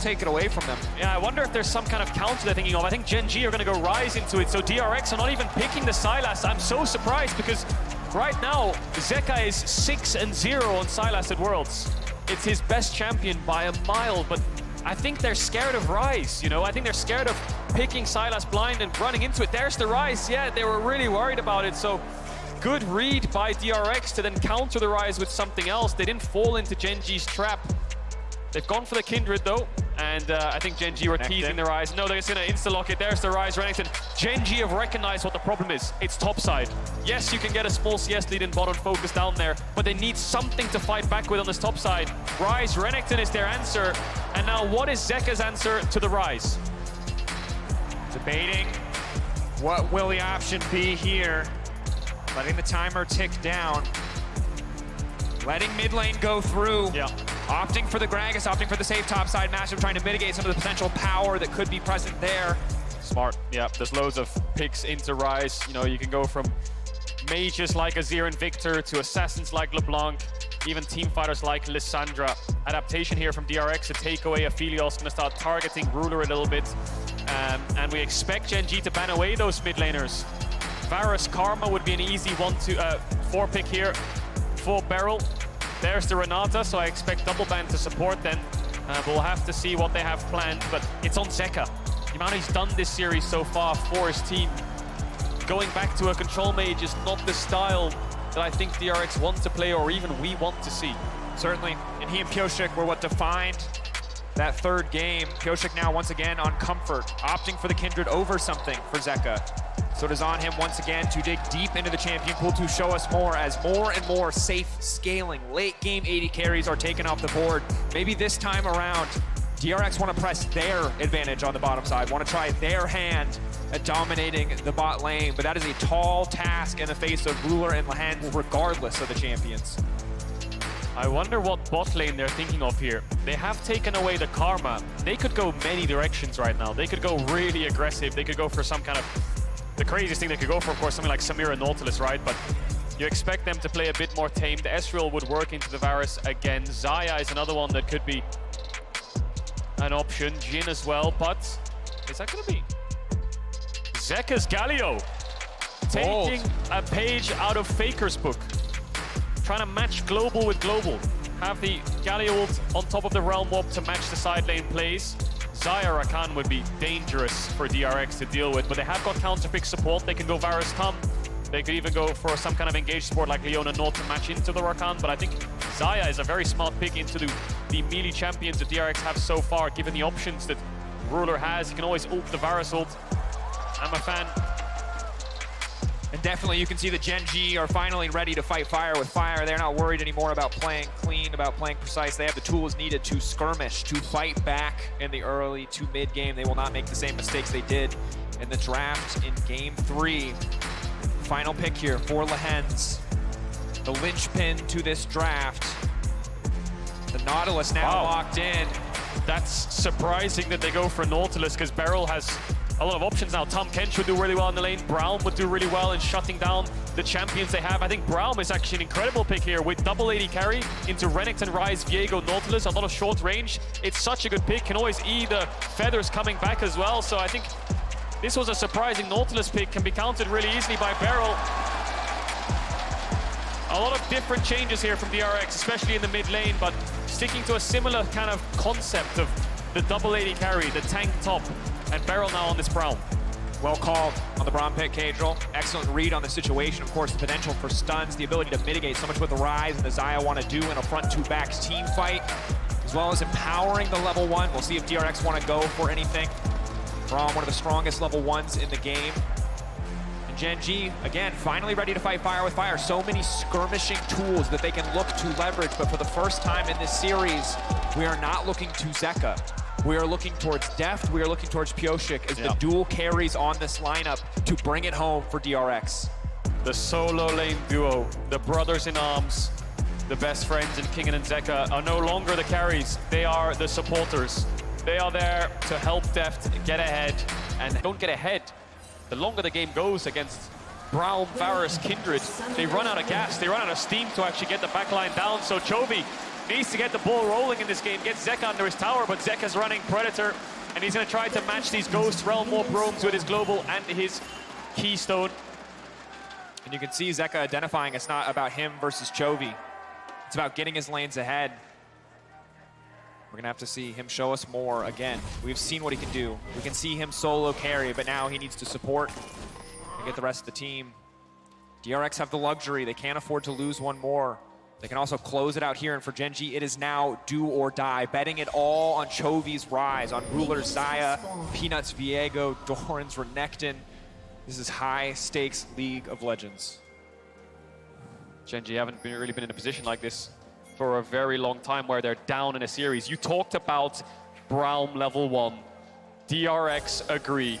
take it away from them. Yeah, I wonder if there's some kind of counter they're thinking of. I think Gen.G are going to go Ryze into it, so DRX are not even picking the Sylas. I'm so surprised because right now, Zeka is 6-0 on Sylas at Worlds. It's his best champion by a mile, but I think they're scared of Ryze, you know? I think they're scared of picking Sylas blind and running into it. There's the Ryze. Yeah, they were really worried about it, so good read by DRX to then counter the Ryze with something else. They didn't fall into Gen.G's trap. They've gone for the Kindred though, and I think Gen.G were teasing the Ryze. No, they're just gonna insta-lock it. There's the Ryze, Renekton. Gen.G have recognized what the problem is. It's topside. Yes, you can get a small CS lead in bottom focus down there, but they need something to fight back with on this top side. Ryze, Renekton is their answer. And now what is Zeka's answer to the Ryze? Debating what will the option be here. Letting the timer tick down. Letting mid lane go through. Yeah. Opting for the Gragas, opting for the safe topside matchup, trying to mitigate some of the potential power that could be present there. Smart. Yeah, there's loads of picks into Ryze. You know, you can go from mages like Azir and Victor to assassins like LeBlanc, even team fighters like Lissandra. Adaptation here from DRX to take away Aphelios, gonna start targeting Ruler a little bit. And we expect Gen.G to ban away those mid laners. Varus Karma would be an easy 4 pick here for BeryL. There's the Renata, so I expect double ban to support them. We'll have to see what they have planned, but it's on Zeka. The amount he's done this series so far for his team. Going back to a control mage is not the style that I think DRX want to play or even we want to see. Certainly, and he and Pyosik were what defined that third game. Pyosik now once again on comfort, opting for the Kindred over something for Zeka. So it is on him once again to dig deep into the champion pool to show us more as more and more safe scaling late game AD carries are taken off the board. Maybe this time around, DRX want to press their advantage on the bottom side, want to try their hand at dominating the bot lane, but that is a tall task in the face of Ruler and Lehends, regardless of the champions. I wonder what bot lane they're thinking of here. They have taken away the Karma. They could go many directions right now. They could go really aggressive. They could go for some kind of... The craziest thing they could go for, of course, something like Samira Nautilus, right? But you expect them to play a bit more tame. The Ezreal would work into the Varus again. Xayah is another one that could be an option. Jhin as well, but is that going to be Zeka's Galio? Taking a page out of Faker's book. Trying to match global with global. Have the Galio ult on top of the Realm Warp to match the side lane plays. Xayah Rakan would be dangerous for DRX to deal with, but they have got counter pick support. They can go Varus Tum. They could even go for some kind of engaged support like Leona Nord to match into the Rakan, but I think Xayah is a very smart pick into the melee champions that DRX have so far, given the options that Ruler has. You can always ult the Varus ult. I'm a fan. And definitely you can see the Gen.G are finally ready to fight fire with fire. They're not worried anymore about playing clean, about playing precise. They have the tools needed to skirmish, to fight back in the early to mid game. They will not make the same mistakes they did in the draft in game 3. Final pick here for Lehends. The linchpin to this draft. The Nautilus now locked in. That's surprising that they go for Nautilus because BeryL has a lot of options now. Tom Kench would do really well in the lane. Braum would do really well in shutting down the champions they have. I think Braum is actually an incredible pick here with double AD carry into Renekton, Ryze, Viego, Nautilus. A lot of short range. It's such a good pick. Can always E the feathers coming back as well. So I think this was a surprising Nautilus pick. Can be countered really easily by BeryL. A lot of different changes here from DRX, especially in the mid lane, but sticking to a similar kind of concept of the double AD carry, the tank top, and BeryL now on this Braum. Well called on the Braum pick, Caedrel. Excellent read on the situation. Of course, the potential for stuns, the ability to mitigate so much what the Ryze and the Xayah want to do in a front-to-backs team fight, as well as empowering the level 1. We'll see if DRX want to go for anything. Braum, one of the strongest level 1s in the game. And Gen.G, again, finally ready to fight fire with fire. So many skirmishing tools that they can look to leverage, but for the first time in this series, we are not looking to Zeka. We are looking towards Deft, we are looking towards Pyosik as the dual carries on this lineup to bring it home for DRX. The solo lane duo, the brothers in arms, the best friends in Kingen and Zeka are no longer the carries, they are the supporters. They are there to help Deft get ahead, and don't get ahead. The longer the game goes against Braum, Varus, Kindred, they run out of gas, they run out of steam to actually get the backline down. So Chovy needs to get the ball rolling in this game, get Zeka under his tower, but Zeka's running Predator, and he's going to try to match these Ghost Realm more Brooms with his Global and his Keystone. And you can see Zeka identifying it's not about him versus Chovy. It's about getting his lanes ahead. We're gonna have to see him show us more again. We've seen what he can do. We can see him solo carry, but now he needs to support and get the rest of the team. DRX have the luxury. They can't afford to lose one more. They can also close it out here, and for Gen.G, it is now do or die. Betting it all on Chovy's Ryze, on Ruler's Xayah, Peanut's Viego, Doran's Renekton. This is high-stakes League of Legends. Gen.G haven't really been in a position like this for a very long time where they're down in a series. You talked about Braum level 1. DRX agree.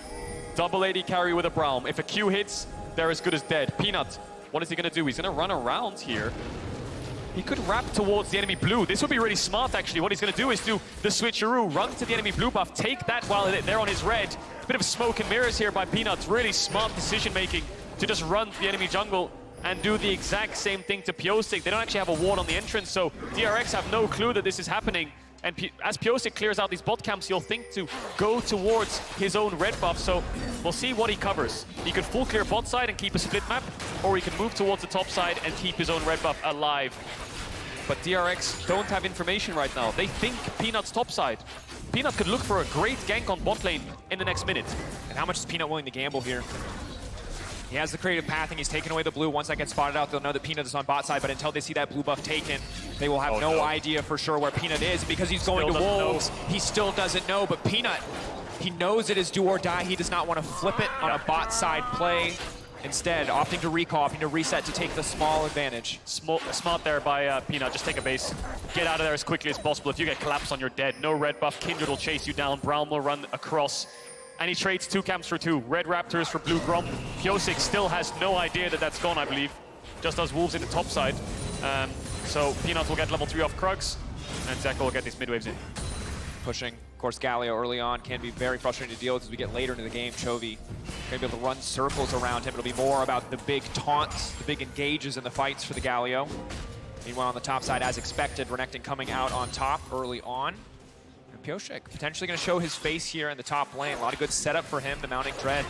Double AD carry with a Braum. If a Q hits, they're as good as dead. Peanut, what is he going to do? He's going to run around here. He could wrap towards the enemy blue. This would be really smart, actually. What he's going to do is do the switcheroo, run to the enemy blue buff, take that while they're on his red. Bit of smoke and mirrors here by Peanut. Really smart decision-making to just run to the enemy jungle and do the exact same thing to Pyosik. They don't actually have a ward on the entrance, so DRX have no clue that this is happening. And as Pyosik clears out these bot camps, he'll think to go towards his own red buff, so we'll see what he covers. He could full clear bot side and keep a split map, or he can move towards the top side and keep his own red buff alive. But DRX don't have information right now. They think Peanut's top side. Peanut could look for a great gank on bot lane in the next minute. And how much is Peanut willing to gamble here? He has the creative pathing, he's taken away the blue. Once that gets spotted out, they'll know that Peanut is on bot side, but until they see that blue buff taken, they will have no idea for sure where Peanut is, because he's going to Wolves. He still doesn't know, but Peanut, he knows it is do or die. He does not want to flip it on a bot side play. Instead, opting to recall, opting to reset to take the small advantage. Smart there by Peanut, just take a base. Get out of there as quickly as possible. If you get collapsed on, you're dead. No red buff, Kindred will chase you down, Braum will run across. And he trades 2 camps for 2. Red Raptors for blue Grom. Pyosik still has no idea that that's gone, I believe. Just does Wolves in the top side. So Peanut will get level 3 off Krugs, and Zeka will get these mid waves in. Pushing, of course, Galio early on can be very frustrating to deal with as we get later into the game. Chovy going to be able to run circles around him. It'll be more about the big taunts, the big engages in the fights for the Galio. Meanwhile, on the top side, as expected, Renekton coming out on top early on. And Pyosik potentially going to show his face here in the top lane. A lot of good setup for him, the Mounting Dread.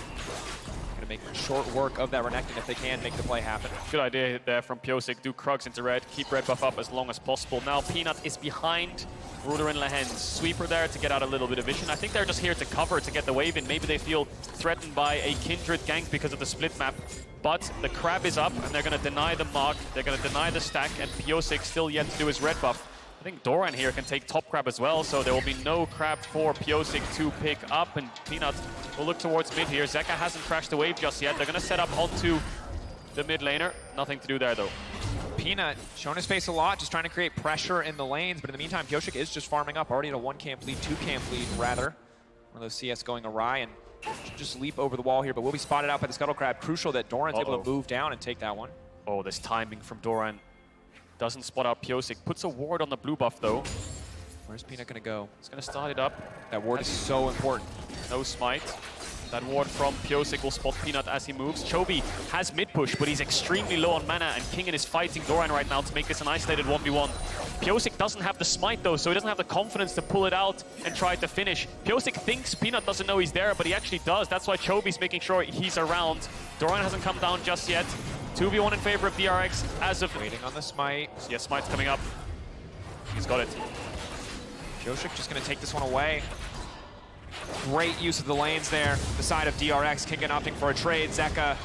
Going to make short work of that Renekton if they can make the play happen. Good idea there from Pyosik. Do Krugs into red, keep red buff up as long as possible. Now Peanut is behind Ruler and Lehends. Sweeper there to get out a little bit of vision. I think they're just here to cover, to get the wave in. Maybe they feel threatened by a Kindred gank because of the split map. But the crab is up, and they're going to deny the mark. They're going to deny the stack, and Pyosik still yet to do his red buff. I think Doran here can take top crab as well, so there will be no crab for Pyosik to pick up, and Peanut will look towards mid here. Zeka hasn't crashed the wave just yet. They're going to set up onto the mid laner. Nothing to do there, though. Peanut showing his face a lot, just trying to create pressure in the lanes, but in the meantime, Pyosik is just farming up, already at a 1-camp lead, 2-camp lead, rather. One of those CS going awry, and should just leap over the wall here, but will be spotted out by the Scuttle Crab. Crucial that Doran's able to move down and take that one. Oh, this timing from Doran. Doesn't spot out Pyosik. Puts a ward on the blue buff, though. Where's Peanut going to go? He's going to start it up. That ward is so important. No smite. That ward from Pyosik will spot Peanut as he moves. Chovy has mid-push, but he's extremely low on mana, and Kingen is fighting Doran right now to make this an isolated 1v1. Pyosik doesn't have the smite, though, so he doesn't have the confidence to pull it out and try to finish. Pyosik thinks Peanut doesn't know he's there, but he actually does. That's why Chovy's making sure he's around. Doran hasn't come down just yet. 2v1 in favor of DRX as of... Waiting on the smite. Yeah, smite's coming up. He's got it. Pyosik just going to take this one away. Great use of the lanes there. The side of DRX, Kingen opting for a trade. Zeka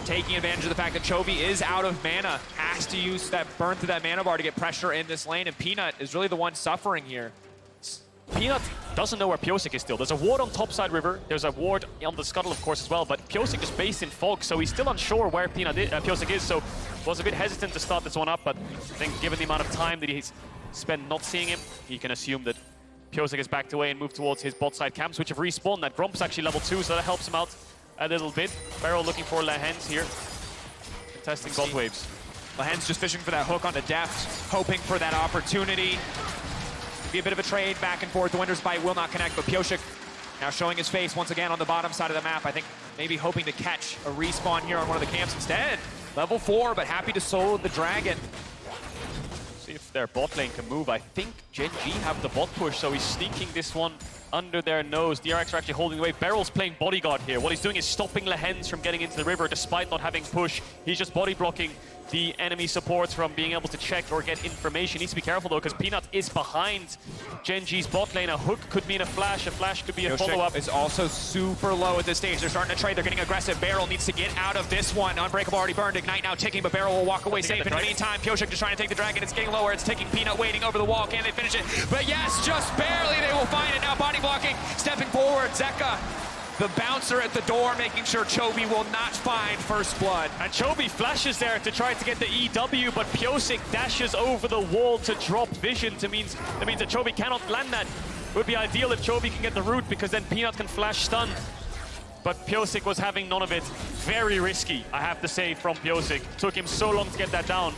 taking advantage of the fact that Chovy is out of mana. Has to use that burn through that mana bar to get pressure in this lane, and Peanut is really the one suffering here. Peanut doesn't know where Pyosik is still. There's a ward on topside river. There's a ward on the scuttle, of course, as well. But Pyosik is based in fog, so he's still unsure where Pyosik is. So was a bit hesitant to start this one up. But I think given the amount of time that he's spent not seeing him, he can assume that Pyosik is backed away and moved towards his bot side camps, which have respawned. That Gromp's actually level 2, so that helps him out a little bit. BeryL looking for Lehends here. Contesting bot waves. Lehends just fishing for that hook onto Deft, hoping for that opportunity. Be a bit of a trade back and forth. The Winter's Bite will not connect, but Pyosik now showing his face once again on the bottom side of the map. I think maybe hoping to catch a respawn here on one of the camps instead. Level 4, but happy to solo the dragon. See if their bot lane can move. I think Gen.G have the bot push, so he's sneaking this one under their nose. DRX are actually holding away. BeryL's playing bodyguard here. What he's doing is stopping Lehends from getting into the river despite not having push. He's just body blocking the enemy supports from being able to check or get information. Needs to be careful though, because Peanut is behind Gen.G's bot lane. A hook could mean a flash could be a follow-up. Is also super low at this stage. They're starting to trade, they're getting aggressive. BeryL needs to get out of this one. Unbreakable already burned, Ignite now ticking, but BeryL will walk away safe. In the meantime, Pyosik just trying to take the dragon. It's getting lower, it's taking Peanut waiting over the wall. Can they finish it? But yes, just barely they will find it. Now body blocking, stepping forward, Zeka. The bouncer at the door, making sure Chovy will not find first blood. And Chovy flashes there to try to get the EW, but Pyosik dashes over the wall to drop vision. That means that Chovy cannot land that. It would be ideal if Chovy can get the root, because then Peanut can flash stun. But Pyosik was having none of it. Very risky, I have to say, from Pyosik. Took him so long to get that down.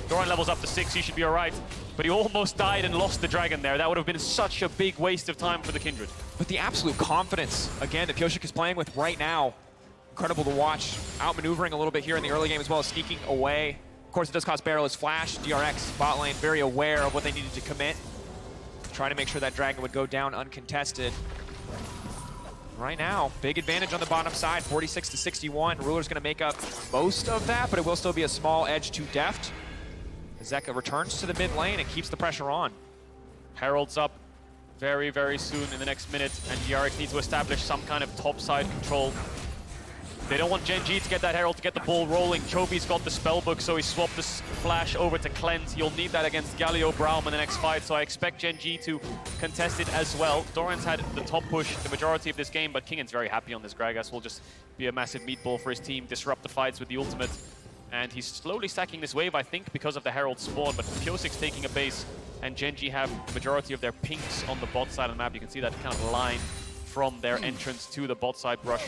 Doran levels up to 6, he should be all right. But he almost died and lost the dragon there. That would have been such a big waste of time for the Kindred. But the absolute confidence, again, that Pyosik is playing with right now, incredible to watch. Outmaneuvering a little bit here in the early game as well as sneaking away. Of course, it does cost BeryL his flash. DRX, bot lane, very aware of what they needed to commit. Trying to make sure that dragon would go down uncontested. Right now, big advantage on the bottom side, 46 to 61. Ruler's gonna make up most of that, but it will still be a small edge to Deft. Zeka returns to the mid lane and keeps the pressure on. Herald's up very, very soon in the next minute, and DRX needs to establish some kind of topside control. They don't want Gen.G to get that Herald, to get the ball rolling. Chovy's got the spellbook, so he swapped this flash over to cleanse. You'll need that against Galio, Braum in the next fight, so I expect Gen.G to contest it as well. Doran's had the top push the majority of this game, but Kingen's very happy on this. Gragas will just be a massive meatball for his team, disrupt the fights with the ultimate. And he's slowly stacking this wave, I think, because of the Herald spawn, but Pyosik's taking a base, and Gen.G have the majority of their pinks on the bot side of the map. You can see that kind of line from their entrance to the bot side brush.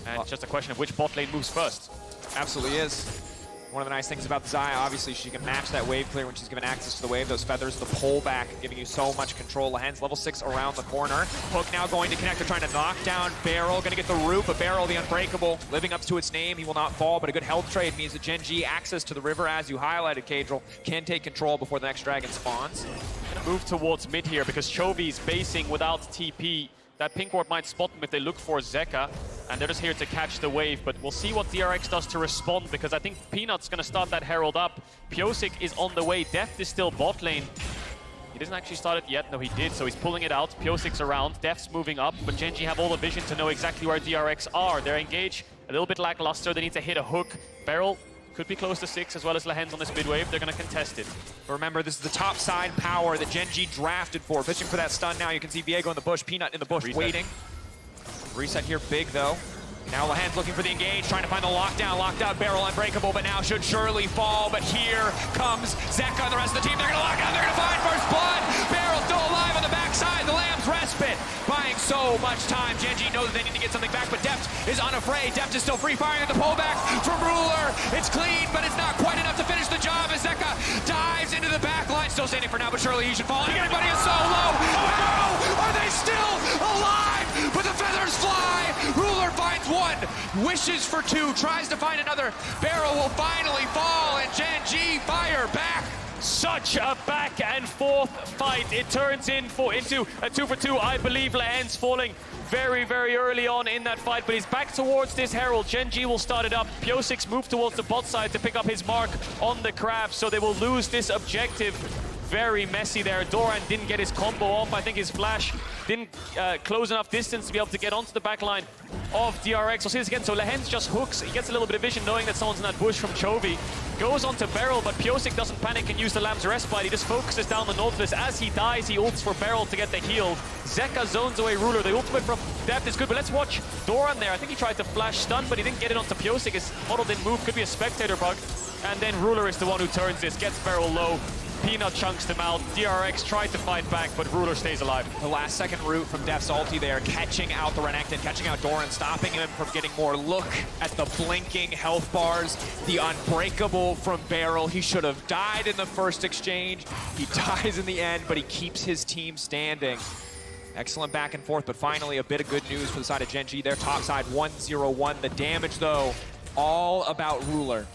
And it's just a question of which bot lane moves first. Absolutely is. One of the nice things about Xayah, obviously, she can match that wave clear when she's given access to the wave. Those feathers, the pullback, giving you so much control. Lehends, level 6 around the corner. Hook now going to connect. They're trying to knock down BeryL. Going to get the root, but BeryL, the unbreakable, living up to its name. He will not fall, but a good health trade means that Gen.G access to the river, as you highlighted, Caedrel, can take control before the next dragon spawns. Gonna move towards mid here because Chovy's basing without TP. That pink ward might spot them if they look for Zeka, and they're just here to catch the wave, but we'll see what DRX does to respond, because I think Peanut's gonna start that Herald up. Pyosik is on the way, Deft is still bot lane. He doesn't actually start it yet, no he did, so he's pulling it out. Pyosik's around, Deft's moving up, but Gen.G have all the vision to know exactly where DRX are. They're engaged, a little bit lackluster, they need to hit a hook. BeryL could be close to 6, as well as Lehends on this mid wave. They're gonna contest it. But remember, this is the top side power that Gen.G drafted for. Fishing for that stun now. You can see Viego in the bush, Peanut in the bush, waiting. Reset here big, though. Now Lehends looking for the engage, trying to find the lockdown. Locked out BeryL, unbreakable, but now should surely fall. But here comes Zeka and the rest of the team. They're gonna lock out, they're gonna find first blood. BeryL still alive on the backside. The Lamb's respite, buying so much time. Gen.G knows that they need to get something back, but Deft is unafraid. Deft is still free firing at the pullback from Ruler. It's clean, but it's not quite enough to finish the job as Zeka dives into the back line. Still standing for now, but surely he should fall. And everybody is so low. Oh no! Are they still alive? But the feathers fly. Ruler finds one, wishes for 2, tries to find another. BeryL will finally fall, and Gen.G fire back. Such a back and forth fight. It turns into a 2 for 2. I believe Lehends falling very, very early on in that fight, but he's back towards this Herald. Gen.G will start it up. Pyosik's move towards the bot side to pick up his mark on the crab, so they will lose this objective. Very messy there. Doran didn't get his combo off. I think his flash didn't close enough distance to be able to get onto the back line of DRX. We'll see this again. So Lehends just hooks. He gets a little bit of vision knowing that someone's in that bush from Chovy. Goes onto BeryL, but Pyosik doesn't panic and use the Lamb's respite. He just focuses down the Nautilus. As he dies, he ults for BeryL to get the heal. Zeka zones away Ruler. The ultimate from Deft is good, but let's watch Doran there. I think he tried to flash stun, but he didn't get it onto Pyosik. His model didn't move. Could be a spectator bug. And then Ruler is the one who turns this, gets BeryL low. Peanut chunks them out. DRX tried to fight back, but Ruler stays alive. The last second root from Deft's ulti there, catching out the Renekton, catching out Doran, stopping him from getting more. Look at the blinking health bars. The unbreakable from BeryL. He should have died in the first exchange. He dies in the end, but he keeps his team standing. Excellent back and forth, but finally a bit of good news for the side of Gen.G. Their top side 1-0-1. The damage, though, all about Ruler.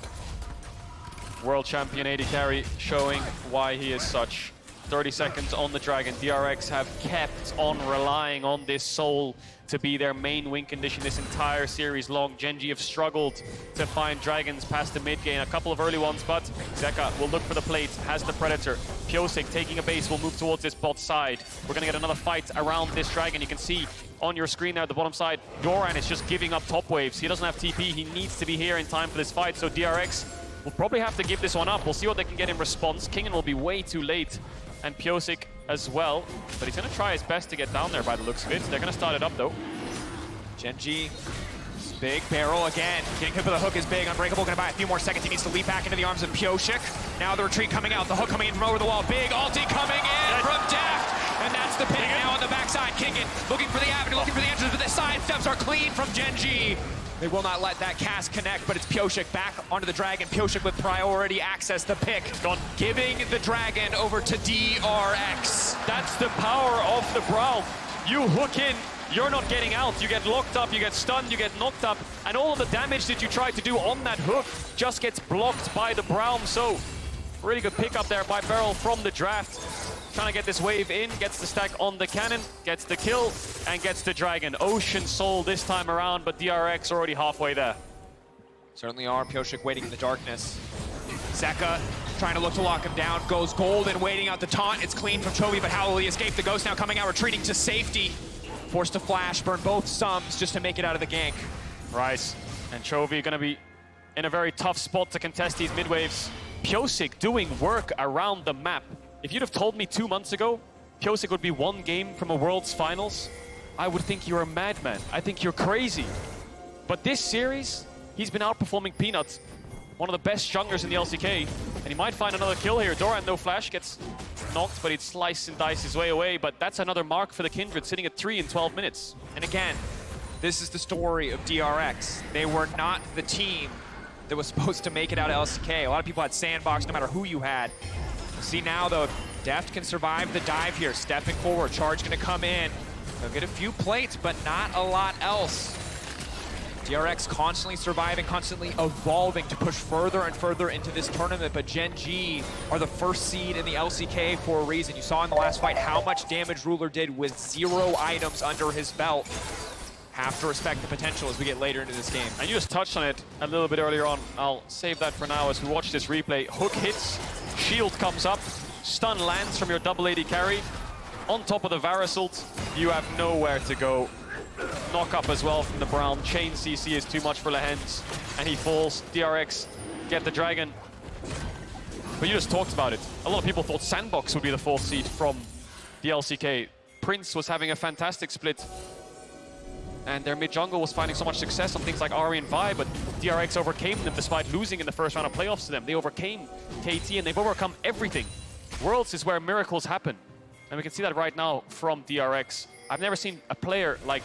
World champion AD carry showing why he is such. 30 seconds on the Dragon. DRX have kept on relying on this soul to be their main win condition this entire series long. Gen.G have struggled to find Dragons past the mid game. A couple of early ones, but Zeka will look for the plate, has the Predator. Pyosik taking a base will move towards this bot side. We're gonna get another fight around this Dragon. You can see on your screen there at the bottom side, Doran is just giving up top waves. He doesn't have TP, he needs to be here in time for this fight, so DRX will probably have to give this one up. We'll see what they can get in response. Kingen will be way too late, and Pyosik as well, but he's gonna try his best to get down there by the looks of it. They're gonna start it up though. Gen.G, big BeryL again. Getting hit with a hook is big. Unbreakable gonna buy a few more seconds. He needs to leap back into the arms of Pyosik. Now the retreat coming out. The hook coming in from over the wall. Big ulti coming in from Deft. And that's the pick now on the backside. Kingen looking for the avenue, looking for the entrance, but the side steps are clean from Gen.G. They will not let that cast connect, but it's Pyosik back onto the Dragon. Pyosik with priority access, the pick. Gone. Giving the Dragon over to DRX. That's the power of the Braum. You hook in, you're not getting out. You get locked up, you get stunned, you get knocked up, and all of the damage that you try to do on that hook just gets blocked by the Braum. So, really good pickup there by BeryL from the draft. Trying to get this wave in, gets the stack on the cannon, gets the kill, and gets the Dragon. Ocean Soul this time around, but DRX already halfway there. Certainly are. Pyosik waiting in the darkness. Zeka trying to look to lock him down. Goes golden, waiting out the taunt. It's clean from Chovy, but how will he escape? The Ghost now coming out, retreating to safety. Forced to flash, burn both sums just to make it out of the gank. Ryze and Chovy gonna be in a very tough spot to contest these mid waves. Pyosik doing work around the map. If you'd have told me 2 months ago Pyosik would be one game from a Worlds Finals, I would think you're a madman. I think you're crazy. But this series, he's been outperforming Peanut, one of the best junglers in the LCK, and he might find another kill here. Doran, no flash, gets knocked, but he'd slice and dice his way away, but that's another mark for the Kindred, sitting at 3 in 12 minutes. And again, this is the story of DRX. They were not the team that was supposed to make it out of LCK. A lot of people had Sandbox, no matter who you had. See now, though, Deft can survive the dive here. Stepping forward, charge gonna come in. They'll get a few plates, but not a lot else. DRX constantly surviving, constantly evolving to push further and further into this tournament, but Gen.G are the first seed in the LCK for a reason. You saw in the last fight how much damage Ruler did with 0 items under his belt. Have to respect the potential as we get later into this game. And you just touched on it a little bit earlier on. I'll save that for now as we watch this replay. Hook hits, shield comes up, stun lands from your double AD carry. On top of the Varus ult, you have nowhere to go. Knock up as well from the Braum. Chain CC is too much for Lehends, and he falls. DRX get the Dragon. But you just talked about it. A lot of people thought Sandbox would be the 4th seed from the LCK. Prince was having a fantastic split, and their mid-jungle was finding so much success on things like Ahri and Vi, but DRX overcame them despite losing in the first round of playoffs to them. They overcame KT, and they've overcome everything. Worlds is where miracles happen, and we can see that right now from DRX. I've never seen a player like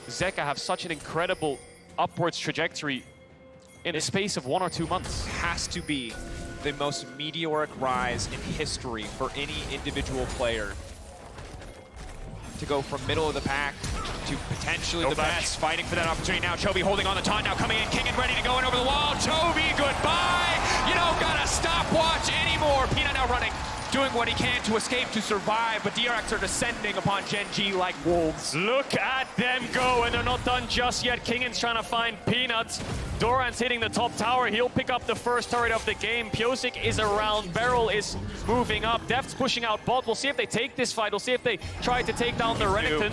Zeka have such an incredible upwards trajectory in a space of 1 or 2 months. Has to be the most meteoric rise in history for any individual player. To go from middle of the pack to potentially the best, fighting for that opportunity now. Chovy holding on the taunt, now coming in, Kingen ready to go in over the wall. Chovy, goodbye! You don't gotta stopwatch anymore. Peanut now running, doing what he can to escape, to survive, but DRX are descending upon Gen.G like wolves. Look at them go, and they're not done just yet. Kingen's trying to find Peanut. Doran's hitting the top tower. He'll pick up the first turret of the game. Pyosik is around. BeryL is moving up. Deft's pushing out bot. We'll see if they take this fight. We'll see if they try to take down the Renekton.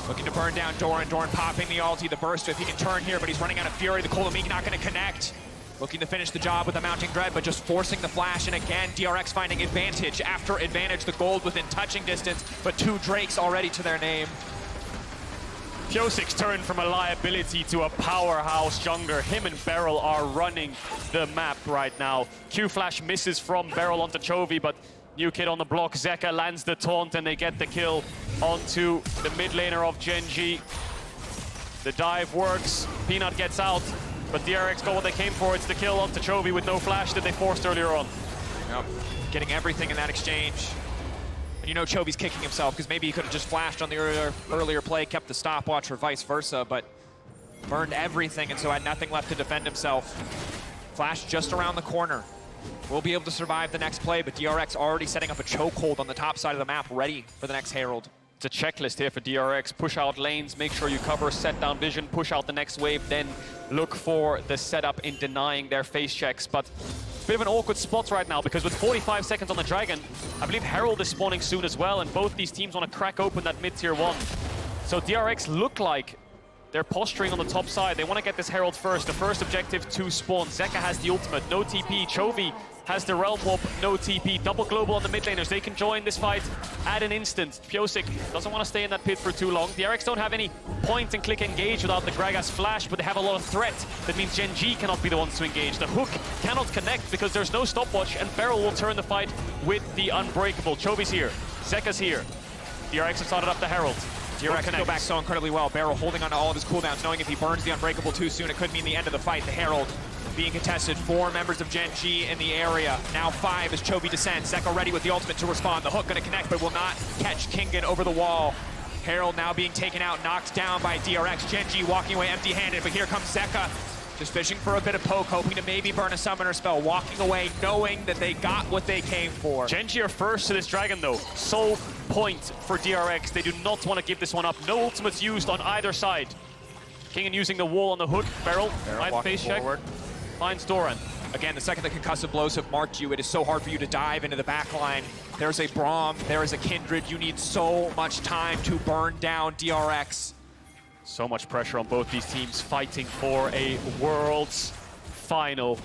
Looking to burn down Doran. Doran popping the ulti, the burst if he can turn here, but he's running out of fury. The Kolamik not going to connect. Looking to finish the job with the mounting dread, but just forcing the flash. And again, DRX finding advantage after advantage. The gold within touching distance, but 2 Drakes already to their name. Pyosik's turned from a liability to a powerhouse jungler. Him and BeryL are running the map right now. Q-flash misses from BeryL onto Chovy, but new kid on the block. Zeka lands the taunt, and they get the kill onto the mid laner of Gen.G. The dive works. Peanut gets out, but DRX got what they came for. It's the kill onto Chovy with no flash that they forced earlier on. Yep. Getting everything in that exchange. And you know Chovy's kicking himself because maybe he could have just flashed on the earlier play, kept the stopwatch or vice versa, but burned everything and so had nothing left to defend himself. Flash just around the corner. will be able to survive the next play, but DRX already setting up a chokehold on the top side of the map, ready for the next Herald. It's a checklist here for DRX. Push out lanes, make sure you cover, set down vision, push out the next wave, then look for the setup in denying their face checks. But bit of an awkward spot right now, because with 45 seconds on the Dragon, I believe Herald is spawning soon as well, and both these teams want to crack open that mid-tier 1. So DRX look like they're posturing on the top side. They want to get this Herald first. The first objective to spawn. Zeka has the ultimate, no TP. Chovy has the Realm Warp, no TP. Double global on the mid laners. They can join this fight at an instant. Pyosik doesn't want to stay in that pit for too long. DRX don't have any point and click engage without the Gragas flash, but they have a lot of threat. That means Gen.G cannot be the ones to engage. The hook cannot connect because there's no stopwatch, and BeryL will turn the fight with the Unbreakable. Chovy's here. Zeka's here. DRX have started up the Herald. DRX go back so incredibly well. BeryL holding on to all of his cooldowns, knowing if he burns the Unbreakable too soon, it could mean the end of the fight. The Herald being contested. 4 members of Gen.G in the area. Now 5 as Chovy descends. Zeka ready with the ultimate to respond. The hook going to connect, but will not catch Kingen over the wall. Herald now being taken out, knocked down by DRX. Gen.G walking away empty-handed, but here comes Zeka. Just fishing for a bit of poke, hoping to maybe burn a summoner spell. Walking away, knowing that they got what they came for. Gen.G are first to this Dragon, though. Sole point for DRX. They do not want to give this one up. No ultimates used on either side. Kingen using the wall on the hook. BeryL face check. Finds Doran. Again, the second the concussive blows have marked you, it is so hard for you to dive into the backline. There's a Braum, there is a Kindred. You need so much time to burn down DRX. So much pressure on both these teams fighting for a Worlds final.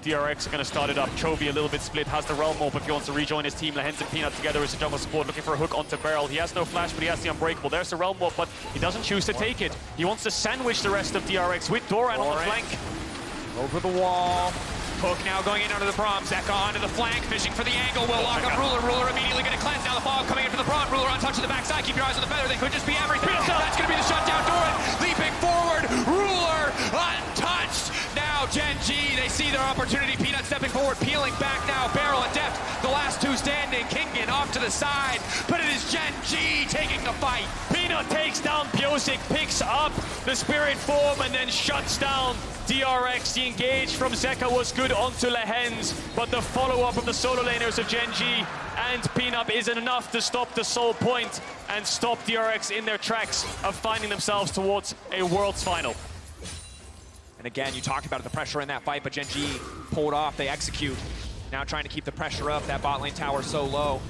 DRX are going to start it up. Chovy a little bit split, has the Realm Warp if he wants to rejoin his team. Lehends and Peanut together as a jungle support, looking for a hook onto BeryL. He has no flash, but he has the Unbreakable. There's the Realm Warp, but he doesn't choose to take it. He wants to sandwich the rest of DRX with Doran on the flank. Over the wall. Hook now going in under the Braum. Zeka onto the flank, fishing for the angle. Will lock up Ruler. Ruler immediately going to cleanse. Now the fog coming in for the Braum. Ruler on touch of the backside. Keep your eyes on the feather. They could just be everything. That's going to be the shutdown. Doran leaping forward. Ruler untouched. Now Gen.G, they see their opportunity. Peanut stepping forward, peeling back now. BeryL and Deft, the last 2 standing. Kingen off to the side, but it is Gen.G taking the fight. Peanut takes down Pyosik, picks up the Spirit Form, and then shuts down DRX. The engage from Zeka was good onto Lehends, but the follow-up of the solo laners of Gen.G and Peanut isn't enough to stop the soul point and stop DRX in their tracks of finding themselves towards a Worlds final. And again, you talked about the pressure in that fight, but Gen.G pulled off, they execute. Now trying to keep the pressure up, that bot lane tower so low.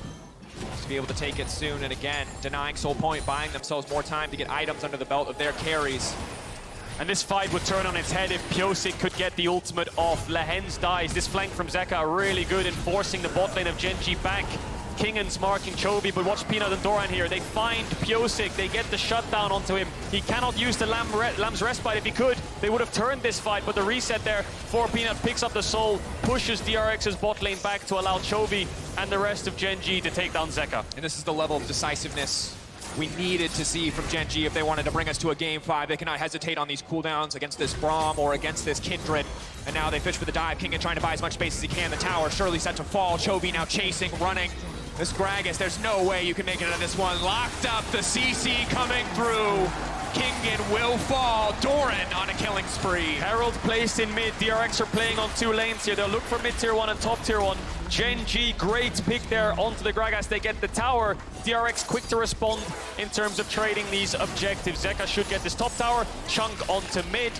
To be able to take it soon, and again, denying soul point, buying themselves more time to get items under the belt of their carries. And this fight would turn on its head if Pyosik could get the ultimate off. Lehends dies. This flank from Zeka are really good in forcing the bot lane of Gen.G back. Kingen's marking Chovy, but watch Peanut and Doran here. They find Pyosik, they get the shutdown onto him. He cannot use the Lamb's Respite. If he could, they would have turned this fight, but the reset there for Peanut picks up the soul, pushes DRX's bot lane back to allow Chovy and the rest of Gen.G to take down Zeka. And this is the level of decisiveness we needed to see from Gen.G if they wanted to bring us to a game 5. They cannot hesitate on these cooldowns against this Braum or against this Kindred. And now they fish for the dive. Kingen trying to buy as much space as he can. The tower surely set to fall. Chovy now chasing, running. This Gragas, there's no way you can make it on this one. Locked up, the CC coming through. Kingen will fall. Doran on a killing spree. Herald placed in mid. DRX are playing on 2 lanes here. They'll look for mid tier 1 and top tier 1. Gen.G, great pick there onto the Gragas. They get the tower. DRX quick to respond in terms of trading these objectives. Zeka should get this top tower. Chunk onto mid.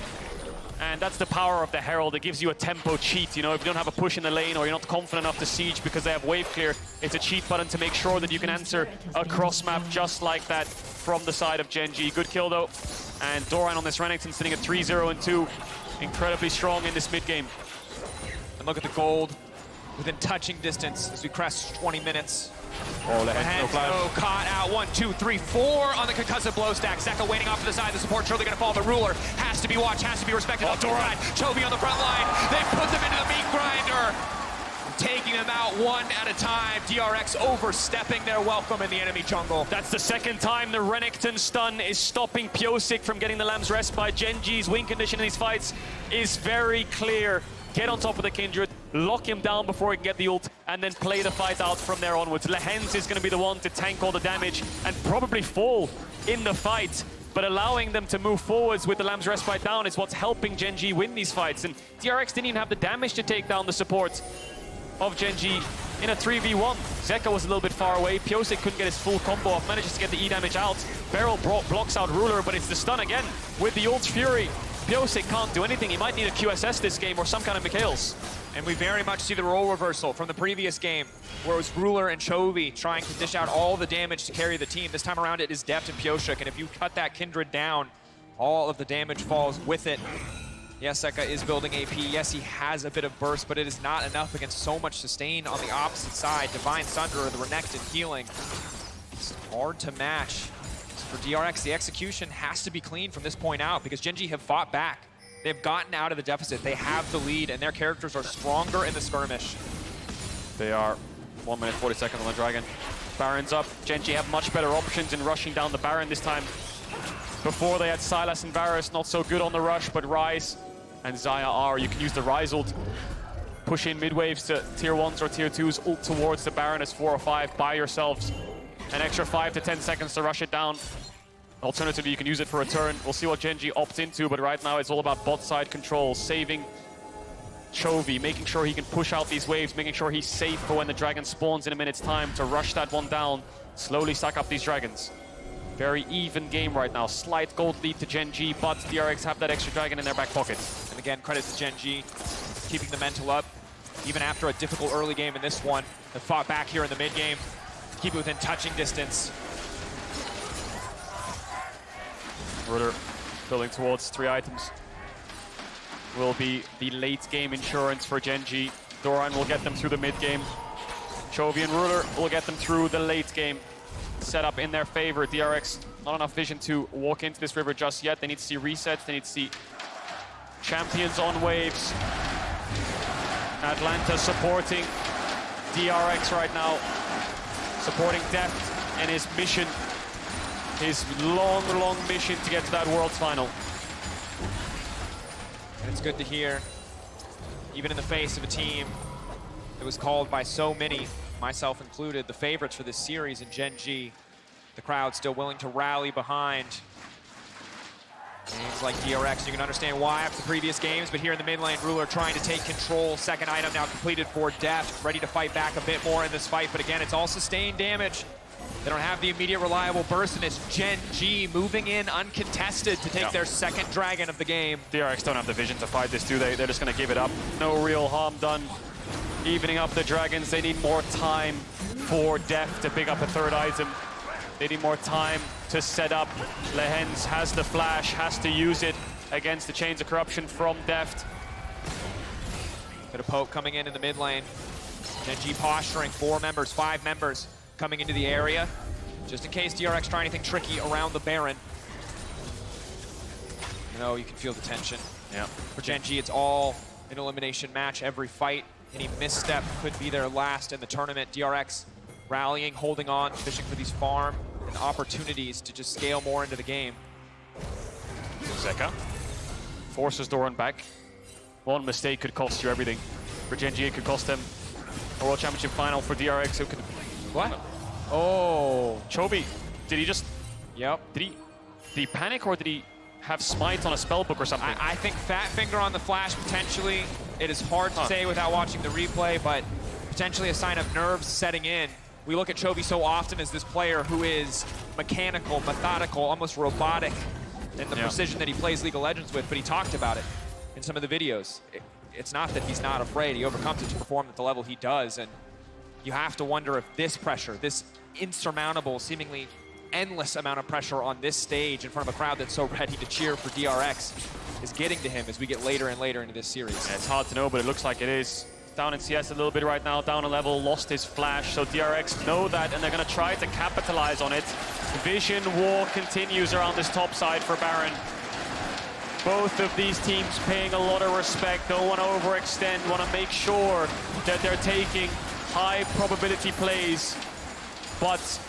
And that's the power of the Herald. It gives you a tempo cheat. You know, if you don't have a push in the lane or you're not confident enough to siege because they have wave clear, it's a cheat button to make sure that you can answer a cross map just like that from the side of Gen.G. Good kill though. And Doran on this Renekton sitting at 3-0 and 2. Incredibly strong in this mid game. And look at the gold within touching distance as we crest 20 minutes. Oh, Lehends, caught out. 1, 2, 3, 4 on the concussive blow stack. Zeka waiting off to the side. The support surely going to fall. The Ruler has to be watched, has to be respected. Doran, Chovy on the front line. They put them into the meat grinder. Taking them out one at a time. DRX overstepping their welcome in the enemy jungle. That's the second time the Renekton stun is stopping Pyosik from getting the Lamb's Respite. Gen.G's win condition in these fights is very clear. Get on top of the Kindred, lock him down before he can get the ult, and then play the fight out from there onwards. Lehends is going to be the one to tank all the damage and probably fall in the fight. But allowing them to move forwards with the Lamb's Respite down is what's helping Gen.G win these fights. And DRX didn't even have the damage to take down the support. of Gen.G in a 3v1. Zeka was a little bit far away. Pyosik couldn't get his full combo off, manages to get the E damage out. BeryL blocks out Ruler, but it's the stun again with the ult Fury. Pyosik can't do anything. He might need a QSS this game or some kind of Mikhails. And we very much see the role reversal from the previous game, where it was Ruler and Chovy trying to dish out all the damage to carry the team. This time around it is Deft and Pyosik, and if you cut that Kindred down, all of the damage falls with it. Yes, Zeka is building AP. Yes, he has a bit of burst, but it is not enough against so much sustain on the opposite side. Divine Sunder or the Renekton healing. It's hard to match. For DRX, the execution has to be clean from this point out because Gen.G have fought back. They've gotten out of the deficit. They have the lead, and their characters are stronger in the skirmish. They are 1 minute 40 seconds on the Dragon. Baron's up. Gen.G have much better options in rushing down the Baron this time. Before they had Sylas and Varus, not so good on the rush, but Ryze and Xayah are. You can use the Ryze ult, push in mid waves to tier 1s or tier 2s, ult towards the Baron as 4 or 5, buy yourselves an extra 5 to 10 seconds to rush it down. Alternatively, you can use it for a turn. We'll see what Gen.G opts into, but right now it's all about bot side control, saving Chovy, making sure he can push out these waves, making sure he's safe for when the dragon spawns in a minute's time to rush that one down, slowly stack up these dragons. Very even game right now. Slight gold lead to Gen.G, but DRX have that extra dragon in their back pocket. And again, credit to Gen.G, keeping the mental up. Even after a difficult early game in this one, they fought back here in the mid game, keep it within touching distance. Ruler building towards 3 items. Will be the late game insurance for Gen.G. Doran will get them through the mid game. Chovy and Ruler will get them through the late game. Set up in their favor. DRX, not enough vision to walk into this river just yet. They need to see resets. They need to see champions on waves. Atlanta supporting DRX right now. Supporting Deft and his mission. His long, long mission to get to that Worlds final. And it's good to hear, even in the face of a team that was called by so many, myself included, the favorites for this series in Gen.G, the crowd still willing to rally behind names like DRX. You can understand why after the previous games, but here in the mid lane, Ruler trying to take control. Second item now completed for Deft, ready to fight back a bit more in this fight, but again, it's all sustained damage. They don't have the immediate reliable burst, and it's Gen.G moving in uncontested to take their second dragon of the game. DRX don't have the vision to fight this, do they? They're just going to give it up. No real harm done. Evening up the dragons. They need more time for Deft to pick up a third item. They need more time to set up. Lehends has the flash, has to use it against the Chains of Corruption from Deft. Bit of poke coming in the mid lane. Gen.G posturing, 4 members, 5 members coming into the area, just in case DRX try anything tricky around the Baron. You know, you can feel the tension. Yeah. For Gen.G, it's all an elimination match every fight. Any misstep could be their last in the tournament. DRX rallying, holding on, fishing for these farm and opportunities to just scale more into the game. Zeka forces Doran back. One mistake could cost you everything. For Gen.G, it could cost them a World Championship final. For DRX, it could... What? Oh. Chovy, did he just... Yep. Did he panic, or did he have smite on a spellbook or something? I think fat finger on the flash, potentially. It is hard to say without watching the replay, but potentially a sign of nerves setting in. We look at Chovy so often as this player who is mechanical, methodical, almost robotic in the precision that he plays League of Legends with, but he talked about it in some of the videos. It's not that he's not afraid. He overcomes it to perform at the level he does, and you have to wonder if this pressure, this insurmountable, seemingly endless amount of pressure on this stage in front of a crowd that's so ready to cheer for DRX is getting to him as we get later and later into this series. Yeah, it's hard to know, but it looks like it is. Down in CS a little bit right now, down a level, lost his flash, so DRX know that, and they're going to try to capitalize on it. Vision war continues around this top side for Baron. Both of these teams paying a lot of respect, don't want to overextend, want to make sure that they're taking high probability plays, but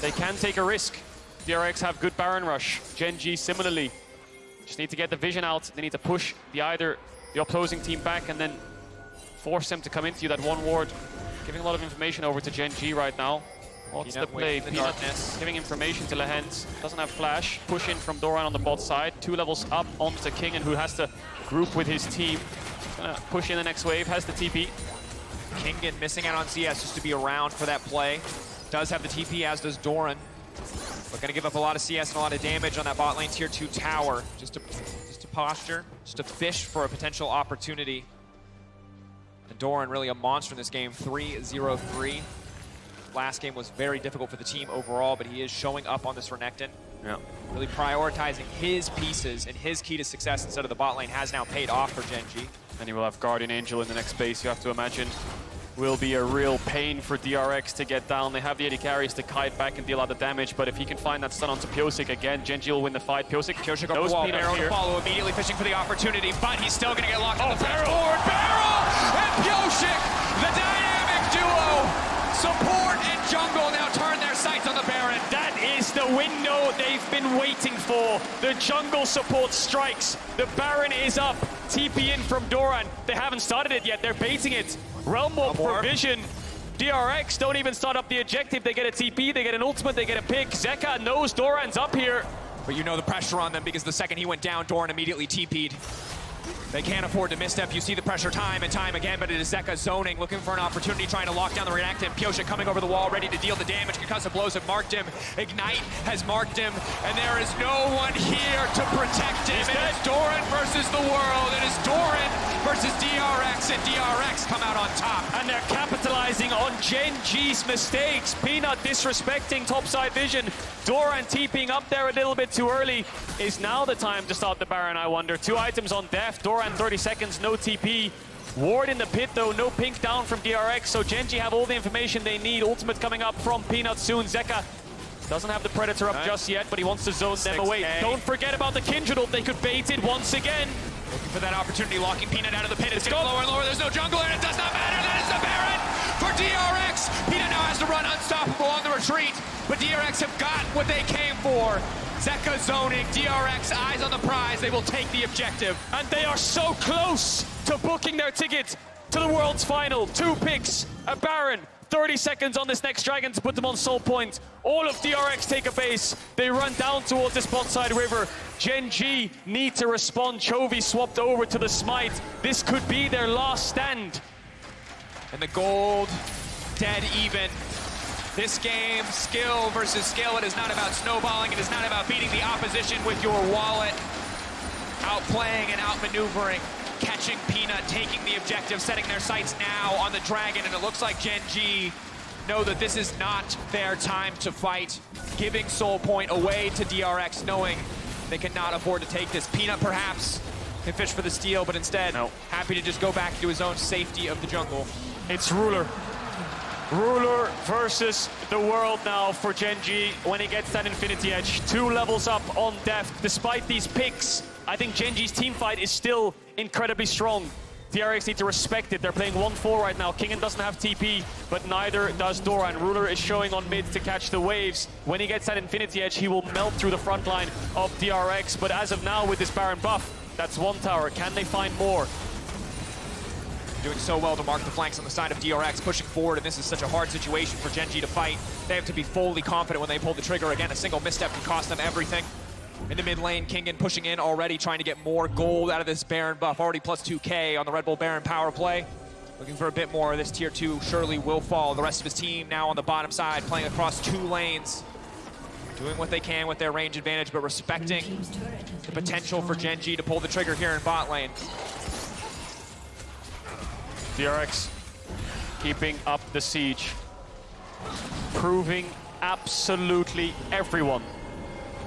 they can take a risk. DRX have good Baron rush. Gen.G similarly. Just need to get the vision out. They need to push the opposing team back and then force them to come into you, that one ward. Giving a lot of information over to Gen.G right now. What's the play? Peanut giving information to Lehends. Doesn't have flash. Push in from Doran on the bot side. 2 levels up onto Kingen, who has to group with his team. Gonna push in the next wave. Has the TP. Kingen missing out on CS just to be around for that play. Does have the TP, as does Doran. But gonna give up a lot of CS and a lot of damage on that bot lane tier 2 tower. Just to posture, just to fish for a potential opportunity. And Doran really a monster in this game, 3-0-3. Last game was very difficult for the team overall, but he is showing up on this Renekton. Yeah. Really prioritizing his pieces and his key to success instead of the bot lane has now paid off for Gen.G. And he will have Guardian Angel in the next base, you have to imagine. Will be a real pain for DRX to get down. They have the AD carries to kite back and deal out the damage, but if he can find that stun onto Pyosik again, Gen.G will win the fight. Pyosik up the wall, BeryL to follow, immediately fishing for the opportunity, but he's still gonna get locked on the fast forward. BeryL and Pyosik, the dynamic duo. Support and jungle now turn their sights on the Baron. That is the window they've been waiting for. The jungle support strikes. The Baron is up. TP in from Doran. They haven't started it yet. They're baiting it. Realm Warp provision. DRX don't even start up the objective. They get a TP, they get an ultimate, they get a pick. Zeka knows Doran's up here. But you know the pressure on them because the second he went down, Doran immediately TP'd. They can't afford to misstep. You see the pressure time and time again, but it is Zeka zoning, looking for an opportunity, trying to lock down the Renekton. Pyosik coming over the wall, ready to deal the damage. Concussive blows have marked him. Ignite has marked him, and there is no one here to protect him. It is Doran versus the world. It is Doran versus DRX, and DRX come out on top. And they're capitalizing on Gen.G's mistakes. Peanut disrespecting topside vision. Doran TPing up there a little bit too early. Is now the time to start the Baron, I wonder. 2 items on Deft. Doran 30 seconds, no TP. Ward in the pit though, no pink down from DRX, so Gen.G have all the information they need. Ultimate coming up from Peanut soon. Zeka doesn't have the Predator up just yet, but he wants to zone them away. Don't forget about the Kindred ult. They could bait it once again. Looking for that opportunity, locking Peanut out of the pit. It's getting lower and lower. There's no jungle, and it does not matter. That is the Baron for DRX. Peanut now has to run unstoppable on the retreat, but DRX have got what they came for. Zeka zoning, DRX eyes on the prize. They will take the objective. And they are so close to booking their ticket to the World's Final. 2 picks, a Baron, 30 seconds on this next dragon to put them on soul point. All of DRX take a base. They run down towards this bot side river. Gen.G need to respond. Chovy swapped over to the smite. This could be their last stand. And the gold, dead even. This game, skill versus skill. It is not about snowballing. It is not about beating the opposition with your wallet. Outplaying and outmaneuvering. Catching Peanut, taking the objective, setting their sights now on the dragon. And it looks like Gen.G know that this is not their time to fight. Giving soul point away to DRX, knowing they cannot afford to take this. Peanut perhaps can fish for the steal, but instead happy to just go back to his own safety of the jungle. It's Ruler. Ruler versus the world now for Gen.G when he gets that Infinity Edge. 2 levels up on Deft. Despite these picks, I think Gen.G's team fight is still incredibly strong. DRX need to respect it. They're playing 1-4 right now. Kingen doesn't have TP, but neither does Doran. Ruler is showing on mid to catch the waves. When he gets that Infinity Edge, he will melt through the front line of DRX. But as of now, with this Baron buff, that's 1 tower. Can they find more? Doing so well to mark the flanks on the side of DRX, pushing forward, and this is such a hard situation for Gen.G to fight. They have to be fully confident when they pull the trigger. Again, a single misstep can cost them everything. In the mid lane, Kingen pushing in already, trying to get more gold out of this Baron buff. Already plus 2K on the Red Bull Baron power play. Looking for a bit more. This tier 2 surely will fall. The rest of his team now on the bottom side, playing across 2 lanes. Doing what they can with their range advantage, but respecting the potential for Gen.G to pull the trigger here in bot lane. DRX keeping up the siege, proving absolutely everyone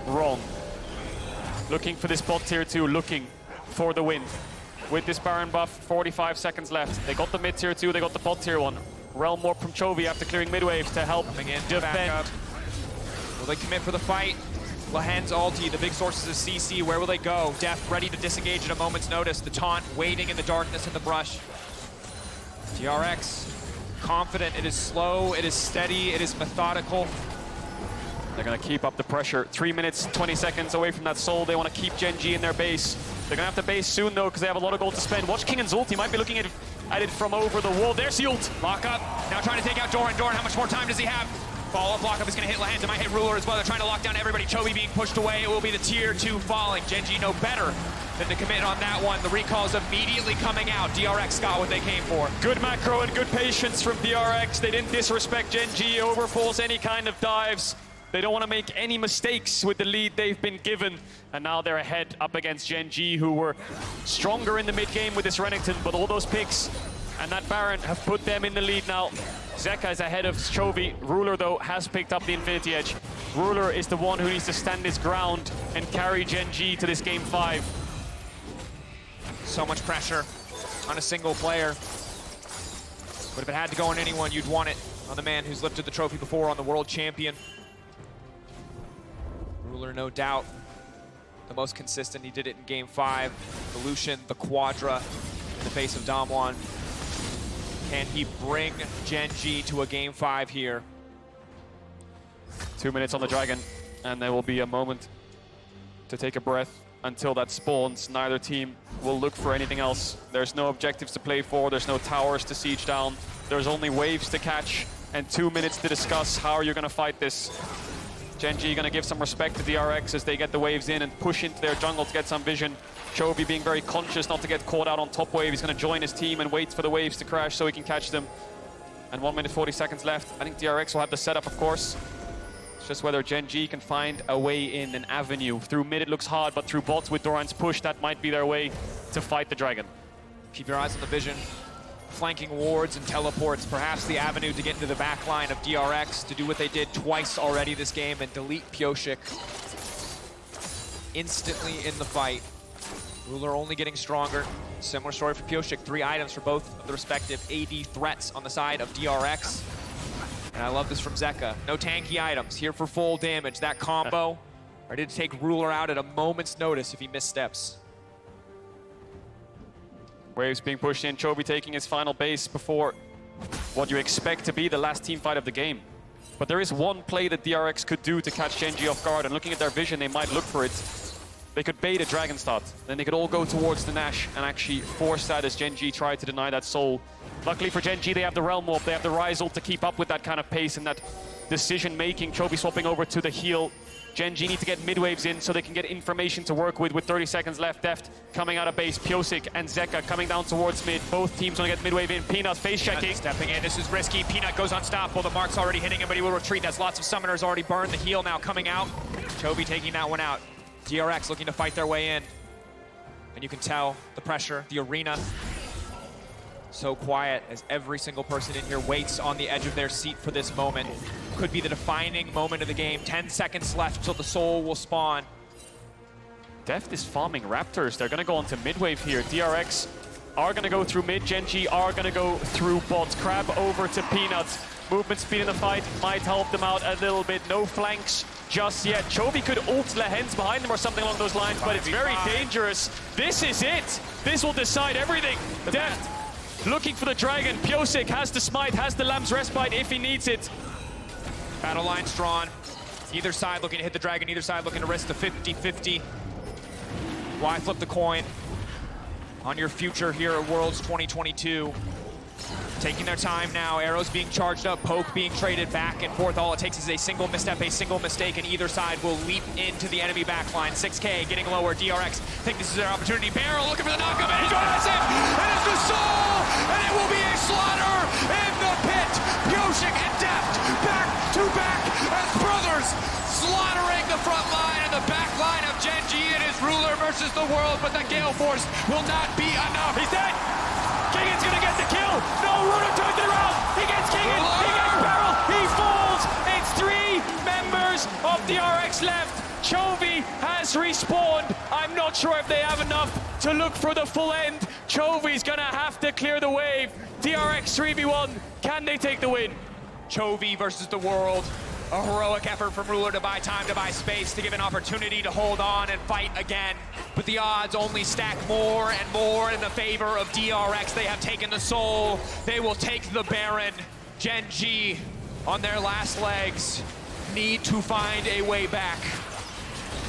wrong. Looking for this bot tier 2, looking for the win. With this Baron buff, 45 seconds left. They got the mid tier 2, they got the bot tier 1. Realm Warp from Chovy after clearing mid waves to help defend. Will they commit for the fight? Lehends ulti, the big sources of CC, where will they go? Deft ready to disengage at a moment's notice. The taunt waiting in the darkness in the brush. DRX, confident, it is slow, it is steady, it is methodical. They're gonna keep up the pressure. 3 minutes, 20 seconds away from that soul. They wanna keep Gen.G in their base. They're gonna have to base soon though, because they have a lot of gold to spend. Watch Kingen's ult, he might be looking at it from over the wall. There's the ult. Lock up, now trying to take out Doran. Doran, how much more time does he have? Follow-up lockup is going to hit Lehends. It might hit Ruler as well. They're trying to lock down everybody. Chovy being pushed away. It will be the tier 2 falling. Gen.G no better than to commit on that one. The recall's immediately coming out. DRX got what they came for. Good macro and good patience from DRX. They didn't disrespect Gen.G, overforce any kind of dives. They don't want to make any mistakes with the lead they've been given. And now they're ahead up against Gen.G, who were stronger in the mid-game with this Renekton, but all those picks and that Baron have put them in the lead now. Zeka is ahead of Chovy. Ruler, though, has picked up the Infinity Edge. Ruler is the one who needs to stand his ground and carry Gen.G to this Game 5. So much pressure on a single player. But if it had to go on anyone, you'd want it on the man who's lifted the trophy before, on the world champion. Ruler, no doubt, the most consistent. He did it in Game 5. The Lucian, the Quadra in the face of Damwon. Can he bring Gen.G to a Game 5 here? 2 minutes on the Dragon, and there will be a moment to take a breath until that spawns. Neither team will look for anything else. There's no objectives to play for. There's no towers to siege down. There's only waves to catch, and 2 minutes to discuss how you're going to fight this. Gen.G going to give some respect to DRX as they get the waves in and push into their jungle to get some vision. Chovy being very conscious not to get caught out on top wave. He's going to join his team and wait for the waves to crash so he can catch them. And 1 minute 40 seconds left. I think DRX will have the setup, of course. It's just whether Gen.G can find a way in, an avenue. Through mid it looks hard, but through bots with Doran's push, that might be their way to fight the Dragon. Keep your eyes on the vision. Flanking wards and teleports, perhaps the avenue to get into the back line of DRX, to do what they did twice already this game and delete Pyosik instantly in the fight. Ruler only getting stronger. Similar story for Pyosik. 3 items for both of the respective AD threats on the side of DRX. And I love this from Zeka. No tanky items, here for full damage. That combo, ready to take Ruler out at a moment's notice if he missteps. Waves being pushed in, Chovy taking his final base before what you expect to be the last team fight of the game. But there is one play that DRX could do to catch Gen.G off guard, and looking at their vision, they might look for it. They could bait a Dragon start, then they could all go towards the Nash and actually force that as Gen.G tried to deny that soul. Luckily for Gen.G, they have the Realm Warp, they have the Ryze ult to keep up with that kind of pace and that decision-making. Chovy swapping over to the heal. Gen.G need to get mid-waves in so they can get information to work with 30 seconds left. Deft coming out of base, Pyosik and Zeka coming down towards mid. Both teams want to get mid-wave in. Peanut face-checking. Stepping in, this is risky. Peanut goes unstoppable. The mark's already hitting him, but he will retreat. That's lots of summoners already burned. The heal now coming out. Chovy taking that one out. DRX looking to fight their way in. And you can tell the pressure, the arena. So quiet as every single person in here waits on the edge of their seat for this moment. Could be the defining moment of the game. 10 seconds left till the soul will spawn. Deft is farming Raptors. They're going to go onto mid-wave here. DRX are going to go through mid. Gen.G are going to go through bot. Crab over to Peanut. Movement speed in the fight might help them out a little bit. No flanks just yet. Chovy could ult Lehends behind them or something along those lines, but it's very dangerous. This is it. This will decide everything. Deft looking for the Dragon. Pyosik has the smite, has the Lamb's Respite if he needs it. Battle lines drawn. Either side looking to hit the Dragon, either side looking to risk the 50-50. Why flip the coin on your future here at Worlds 2022? Taking their time now, arrows being charged up, poke being traded back and forth. All it takes is a single misstep, a single mistake, and either side will leap into the enemy backline. 6K getting lower, DRX think this is their opportunity. BeryL looking for the knockup, and he has it! It is the soul! And it will be a slaughter in the pit! Pyosik and Deft back to back as brothers, slaughtering the front line and the back line of Gen.G. It is Ruler versus the world, but the Gale Force will not be enough. He's dead! Kingen's gonna get the kill! No, Ruler turns it around! He gets Kingen! He gets BeryL! He falls! It's 3 members of DRX left! Chovy has respawned. I'm not sure if they have enough to look for the full end. Chovy's gonna have to clear the wave. DRX 3v1. Can they take the win? Chovy versus the world. A heroic effort from Ruler to buy time, to buy space, to give an opportunity to hold on and fight again. But the odds only stack more and more in the favor of DRX. They have taken the soul. They will take the Baron. Gen.G on their last legs need to find a way back.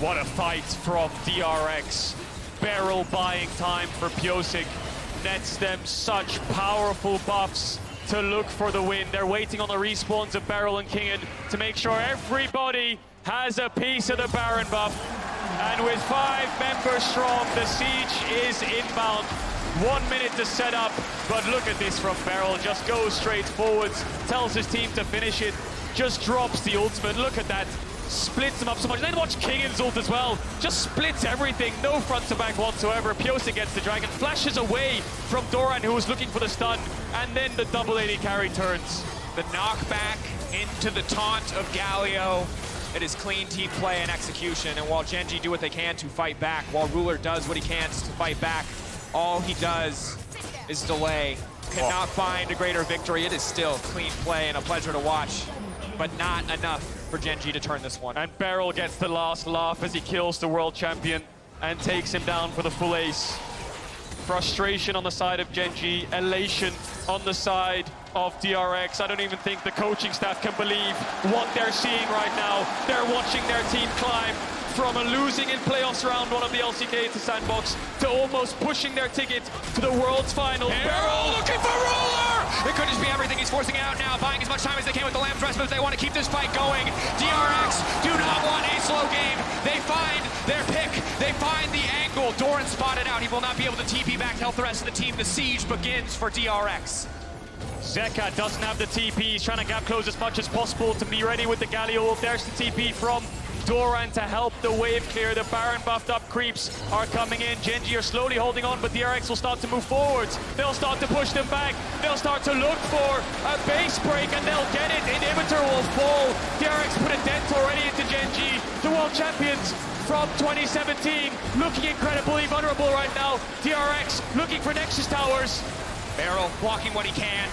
What a fight from DRX. BeryL buying time for Pyosik nets them such powerful buffs. to look for the win. They're waiting on the respawns of BeryL and Kingen to make sure everybody has a piece of the Baron buff. And with 5 members strong, the siege is inbound. 1 minute to set up, but look at this from BeryL. Just goes straight forwards, tells his team to finish it, just drops the ultimate. Look at that. Splits them up so much. And then watch Kingen's ult as well. Just splits everything. No front to back whatsoever. Pyosik gets the dragon. Flashes away from Doran, who was looking for the stun. And then the double AD carry turns. The knockback into the taunt of Galio. It is clean team play and execution. And while Gen.G do what they can to fight back, while Ruler does what he can to fight back, all he does is delay. Cannot find a greater victory. It is still clean play and a pleasure to watch, but not enough for Gen.G to turn this one. And BeryL gets the last laugh as he kills the world champion and takes him down for the full ace. Frustration on the side of Gen.G, elation on the side of DRX. I don't even think the coaching staff can believe what they're seeing right now. They're watching their team climb from a losing in playoffs round 1 of the LCK to Sandbox to almost pushing their ticket to the World's Final. BeryL looking for Ruler! It could just be everything. He's forcing it out now, buying as much time as they can with the Lamb's Rest, but they want to keep this fight going. DRX do not want a slow game. They find their pick. They find the angle. Doran spotted out. He will not be able to TP back to help the rest of the team. The siege begins for DRX. Zeka doesn't have the TP. He's trying to gap close as much as possible to be ready with the Galio. There's the TP from Doran to help the wave clear. The Baron buffed up creeps are coming in. Gen.G are slowly holding on, but DRX will start to move forwards. They'll start to push them back. They'll start to look for a base break, and they'll get it. Inhibitor will fall. DRX put a dent already into Gen.G. The world champions from 2017, looking incredibly vulnerable right now. DRX looking for Nexus towers. BeryL blocking what he can.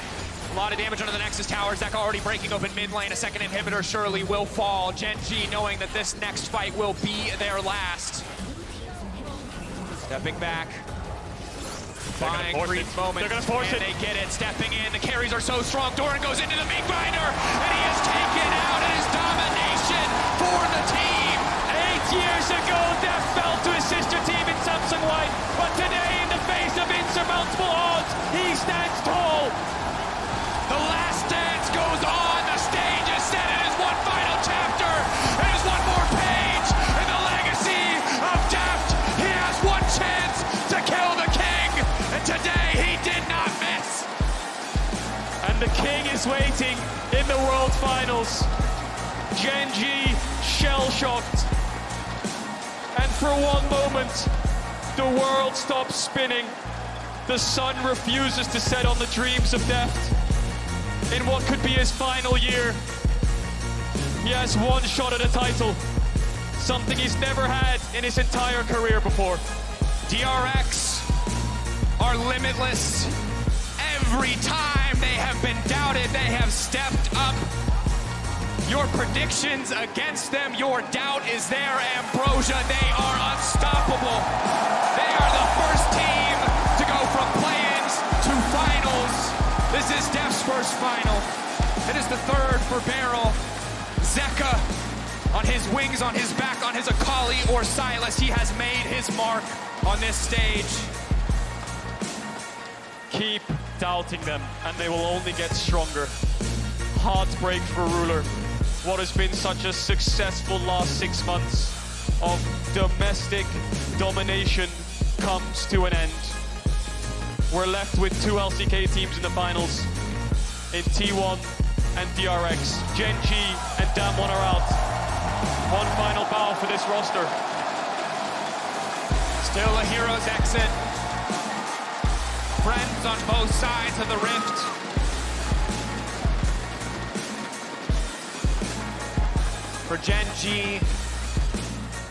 A lot of damage under the Nexus towers. Zeka already breaking open mid lane. A second inhibitor surely will fall. Gen.G knowing that this next fight will be their last. Stepping back. Buying brief moments. They're gonna force it. They get it. Stepping in. The carries are so strong. Doran goes into the meat grinder, and he is taken out. It is domination for the team. 8 years ago, Deft fell to his sister team in Samsung White, but today, in the face of insurmountable odds, he stands tall. The last dance goes on. The stage is set. It is one final chapter. It is one more page in the legacy of Deft. He has one chance to kill the king, and today he did not miss. And the king is waiting in the World Finals. Gen.G shell-shocked. And for one moment, the world stops spinning. The sun refuses to set on the dreams of Deft. In what could be his final year, he has one shot at a title, something he's never had in his entire career before. DRX are limitless. Every time they have been doubted, they have stepped up. Your predictions against them, your doubt is there, Ambrosia. They are unstoppable. They are the first team to go from play-ins to finals. This is Deft's first final. It is the third for BeryL. Zeka on his wings, on his back, on his Akali or Silas. He has made his mark on this stage. Keep doubting them, and they will only get stronger. Heartbreak for Ruler. What has been such a successful last 6 months of domestic domination comes to an end. We're left with 2 LCK teams in the finals, in T1 and DRX. Gen.G and Damwon are out. One final bow for this roster. Still a hero's exit. Friends on both sides of the rift. For Gen.G,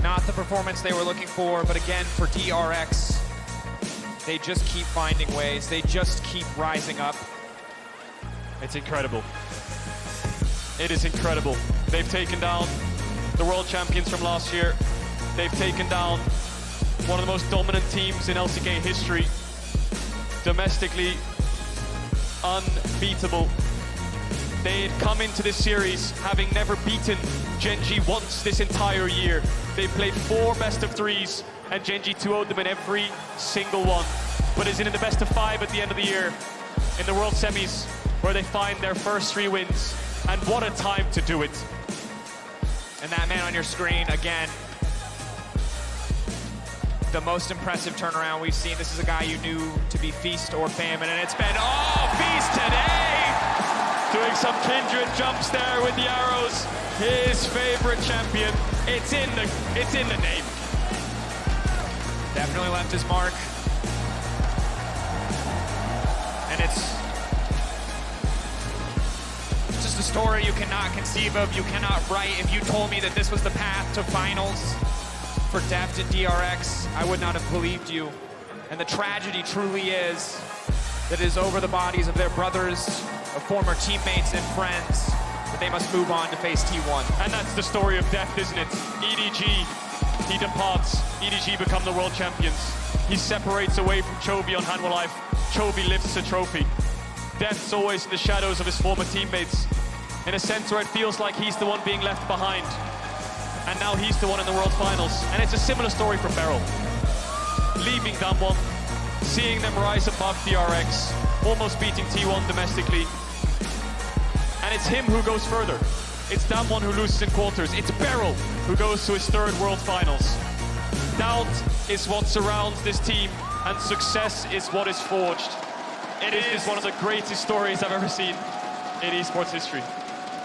not the performance they were looking for, but again, for DRX, they just keep finding ways. They just keep rising up. It's incredible. It is incredible. They've taken down the world champions from last year. They've taken down one of the most dominant teams in LCK history. Domestically unbeatable. They had come into this series having never beaten Gen.G once this entire year. They played 4 best of 3s, and Gen.G 2-0'd them in every single one. But is in the best of 5 at the end of the year. In the World Semis, where they find their first 3 wins. And what a time to do it. And that man on your screen, again, the most impressive turnaround we've seen. This is a guy you knew to be feast or famine, and it's been, oh, feast today! Doing some Kindred jumps there with the arrows. His favorite champion. It's in the name. Definitely left his mark. And it's just a story you cannot conceive of, you cannot write. If you told me that this was the path to finals for Deft and DRX, I would not have believed you. And the tragedy truly is that it is over the bodies of their brothers, of former teammates and friends, that they must move on to face T1. And that's the story of Deft, isn't it? EDG, he departs. EDG become the world champions. He separates away from Chovy on Hanwha Life. Chovy lifts a trophy. Deft's always in the shadows of his former teammates, in a sense where it feels like he's the one being left behind. And now he's the one in the World Finals. And it's a similar story for BeryL. Leaving Damwon, seeing them rise above DRX, almost beating T1 domestically. And it's him who goes further. It's Damwon who loses in quarters. It's BeryL who goes to his 3rd World Finals. Doubt is what surrounds this team, and success is what is forged. It is one of the greatest stories I've ever seen in esports history.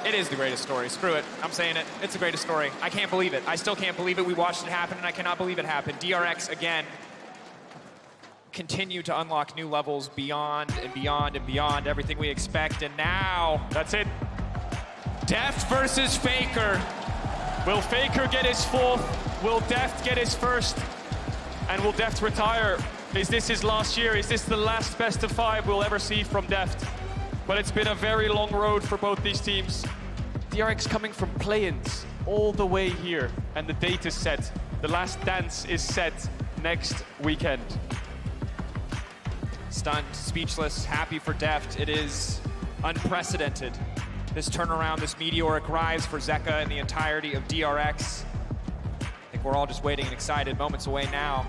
It is the greatest story. Screw it. I'm saying it. It's the greatest story. I can't believe it. I still can't believe it. We watched it happen, and I cannot believe it happened. DRX, again, continue to unlock new levels beyond and beyond and beyond everything we expect. And now, That's it. Deft versus Faker. Will Faker get his 4th? Will Deft get his 1st? And will Deft retire? Is this his last year? Is this the last best of 5 we'll ever see from Deft? But it's been a very long road for both these teams. DRX coming from play-ins all the way here, and the date is set. The last dance is set next weekend. Stunned, speechless, happy for Deft. It is unprecedented. This turnaround, this meteoric rise for Zeka and the entirety of DRX. I think we're all just waiting and excited, moments away now